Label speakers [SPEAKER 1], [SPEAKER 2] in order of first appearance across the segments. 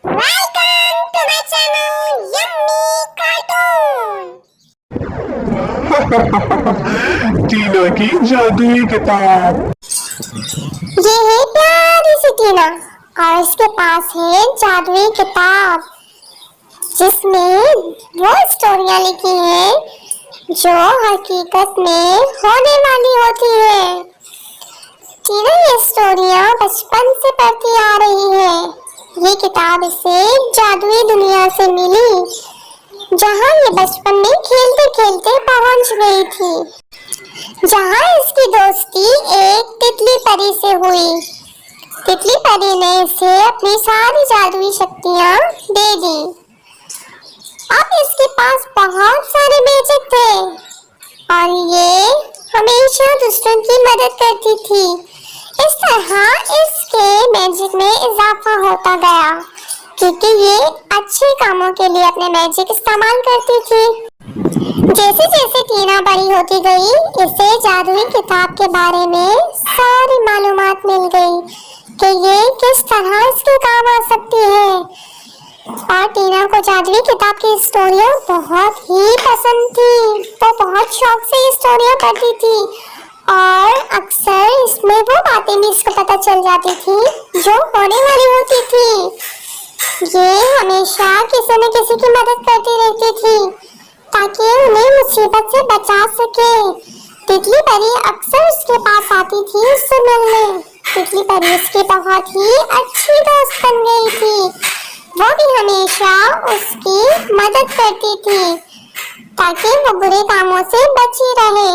[SPEAKER 1] Welcome to my channel, Yummy Cartoon.
[SPEAKER 2] टीना की जादुई किताब।
[SPEAKER 1] ये है प्यारी सी टीना और इसके पास है जादुई किताब जिसमें वो स्टोरियां लिखी हैं जो हकीकत में होने वाली होती है। टीना ये स्टोरियां बचपन से पढ़ती आ रही है। ये किताब इसे जादुई दुनिया से मिली जहां ये बचपन में खेलते खेलते पहुंच गई थी, जहां इसकी दोस्ती एक तितली परी से हुई। तितली परी ने इसे अपनी सारी जादुई शक्तियां दे दी। अब इसके पास बहुत सारे मैजिक थे और ये हमेशा दूसरों की मदद करती थी। इस तरह इसके मैजिक में इजाफा होता गया क्योंकि ये अच्छे कामों के लिए अपने मैजिक इस्तेमाल करती थी। जैसे जैसे टीना बड़ी होती गई, इसे जादुई किताब के बारे में सारी मालूमात मिल गई कि ये किस तरह इसके काम आ सकती है। और टीना को जादुई किताब की स्टोरियां बहुत ही पसंद थी। वो बहुत शौक से ये स्टोरियां पढ़ती थी और अक्सर इसमें वो बातें भी इसको पता चल जाती थी जो होने वाली होती थी। ये हमेशा किसी न किसी की मदद करती रहती थी ताकि उन्हें मुसीबत से बचा सके। तितली परी अक्सर उसके पास आती थी उससे मिलने। तितली परी उसकी बहुत ही अच्छी दोस्त बन गई थी। वो भी हमेशा उसकी मदद करती थी ताकि वो बुरे कामों से बची रहे।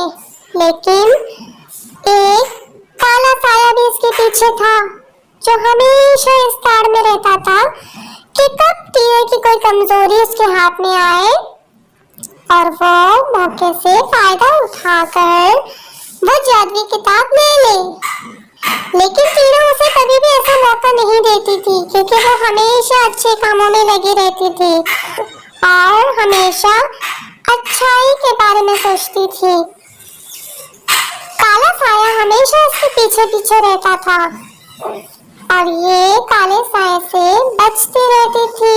[SPEAKER 1] लेकिन एक काला साया भी इसके पीछे था जो हमेशा इस ताड़ में रहता था कि कब टीना की कोई कमजोरी उसके हाथ में आए और वो मौके से फायदा उठाकर वो जादुई किताब ले ले। लेकिन टीना उसे कभी भी ऐसा मौका नहीं देती थी क्योंकि वो हमेशा अच्छे कामों में लगी रहती थी और हमेशा अच्छाई के बारे में सोचती थी। काला साया हमेशा उसके पीछे पीछे रहता था और ये काले साए से बचती रहती थी।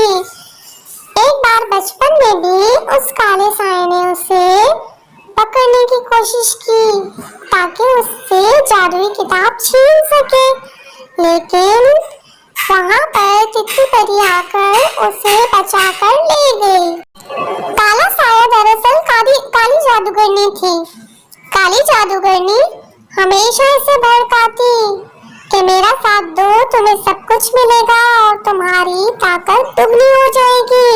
[SPEAKER 1] एक बार बचपन में भी उस काले साए ने उसे पकड़ने की कोशिश की ताकि उससे जादुई किताब छीन सके, लेकिन वहां पर तितली परी आकर उसे बचाकर ले गई। काला साया दरअसल काली जादूगरनी थी। काली जादूगरनी हमेशा इसे भड़काती कि मेरा साथ दो, तुम्हें सब कुछ मिलेगा और तुम्हारी ताकत दुगनी हो जाएगी।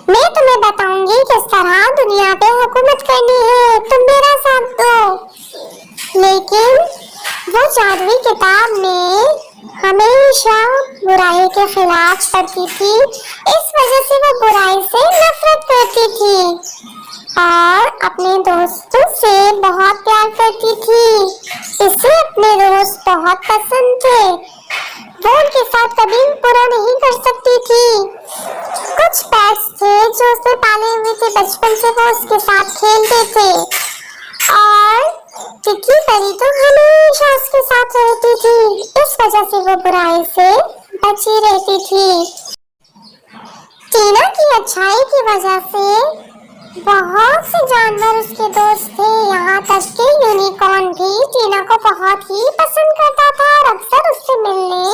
[SPEAKER 1] मैं तुम्हें बताऊंगी किस तरह दुनिया पे हुकूमत करनी है, तुम मेरा साथ दो। लेकिन वो जादुई किताब में हमेशा बुराई के खिलाफ पढ़ती थी। इस वजह से वो बुराई से नफरत करती थी और अपने दोस्तों से बहुत प्यार करती थी। इसे अपने दोस्त बहुत पसंद थे। वो उनके साथ कभी बुरा नहीं कर सकती थी। कुछ पेट्स थे जो उसने पाले हुए थे बचपन से, वो उसके साथ खेलते थे और तितली परी तो हमेशा उसके साथ रहती थी। इस वजह से वो बुराई से बची रहती थी। टीना की अच्छाई की वजह से बहुत से जानवर उसके दोस्त थे। यहाँ तक कि यूनिकॉर्न भी टीना को बहुत ही पसंद करता था और अक्सर उससे मिलने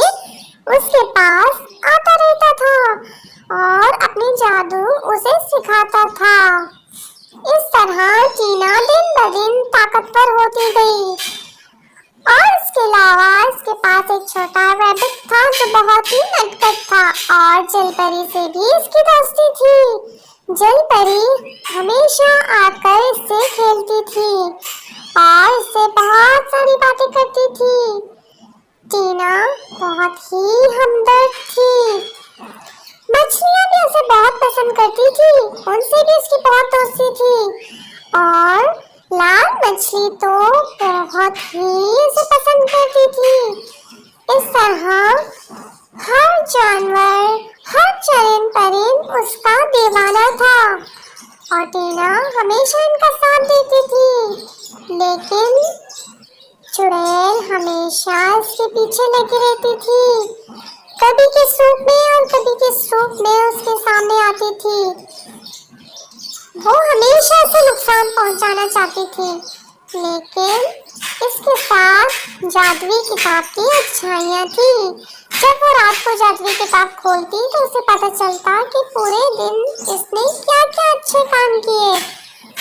[SPEAKER 1] उसके पास आता रहता था और अपने जादू उसे सिखाता था। इस तरह टीना दिन ब दिन ताकतवर होती गई और इसके अलावा इसके पास एक छोटा रैबिट था जो बहुत ही नटखट था और जल परी से भी इसकी दोस्ती थी। जल परी हमेशा आकर इससे खेलती थी और इससे बहुत सारी बातें करती थी। टीना बहुत ही हमदर्द थी। मछलियां भी उसे बहुत पसंद करती थी, उनसे भी उसकी बहुत दोस्ती थी और लाल मछली तो बहुत ही उसे पसंद करती थी। इस तरह हर जानवर, हर चरिंद परिंद उसका दीवाना था और टीना हमेशा इनका साथ देती थी। लेकिन चुड़ैल हमेशा इसके पीछे लगी रहती थी, कभी किस रूप में और कभी किस चाहती थी। वो हमेशा से नुकसान पहुंचाना चाहती थी, लेकिन इसके साथ जादुई किताब की अच्छाइयाँ थी। जब वो रात को जादुई किताब खोलती तो उसे पता चलता कि पूरे दिन इसने क्या-क्या अच्छे काम किए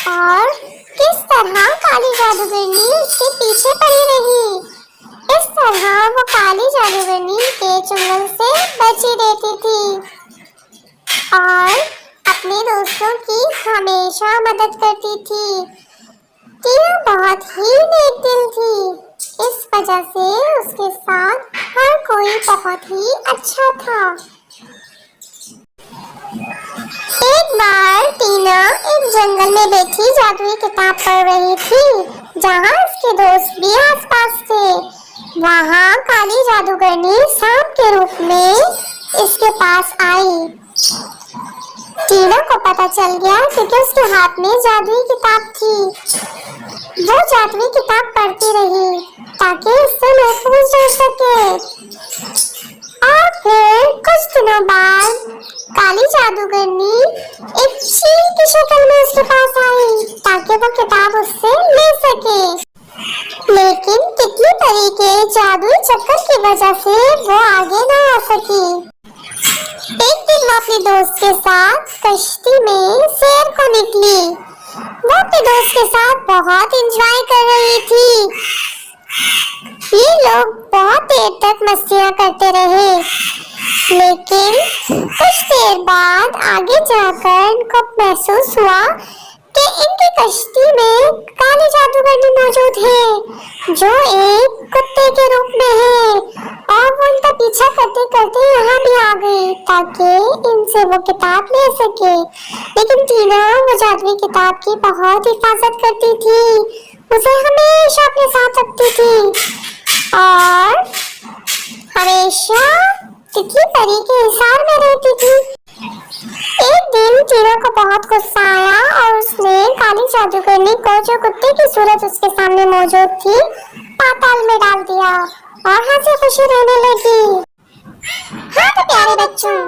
[SPEAKER 1] और किस तरह काली जादूगरनी उसके पीछे पड़ी रही। इस तरह वो काली जादूगरनी के चुंगल से बची रहती थी और अपने दोस्तों की हमेशा मदद करती थी। टीना बहुत ही नेक दिल थी, इस वजह से उसके साथ हर कोई बहुत ही अच्छा था। एक बार टीना एक जंगल में बैठी जादुई किताब पढ़ रही थी, जहाँ उसके दोस्त भी आसपास थे। वहाँ काली जादूगरनी सांप के रूप में इसके पास आई। टीना को पता चल गया क्योंकि उसके हाथ में जादुई किताब थी। वो जादुई किताब पढ़ती रही ताकि उससे महफूज रह सके। और फिर कुछ दिनों बाद काली जादूगरनी एक चील की शक्ल में उसके पास आई ताकि वो किताब उससे ले सके। लेकिन तितली परी के जादुई चक्कर की वजह से वो आगे न आ सकी। एक दिन वो अपने दोस्त के साथ कश्ती में सैर को निकली। वो अपने दोस्त के साथ बहुत एंजॉय कर रही थी। ये लोग बहुत देर तक मस्तियाँ करते रहे, लेकिन कुछ देर बाद आगे जाकर इनको महसूस हुआ कि इनकी कश्ती में काली जादूगरनी मौजूद है, जो एक कुत्ते के रूप में है, और वो इनका पीछा करते करते यहाँ भी आ गई ताकि इनसे वो किताब ले सके। लेकिन टीना वो जादुई किताब की बहुत हिफाजत करती थी, उसे हमेशा अपने साथ रखती थी और हमेशा तितली परी के हिसार में रहती थी। एक दिन टीना को बहुत गुस्सा आया और उसने काली जादूगरनी को, जो कुत्ते की सूरत उसके सामने मौजूद थी, पाताल में डाल दिया और हंसी खुशी रहने लगी। हाँ तो प्यारे बच्चों,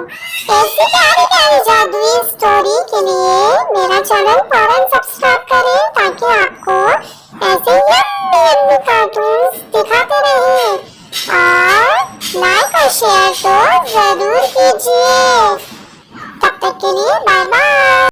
[SPEAKER 1] ऐसी प्यारी प्यारी जादुई स्टोरी के लिए मेरा चैनल फौरन सब्सक्राइब करें ताकि आपको ऐसे यम्मी यम्मी कार्टून्स दिखाते रहे और लाइक और शेयर तो जरूर कीजिए।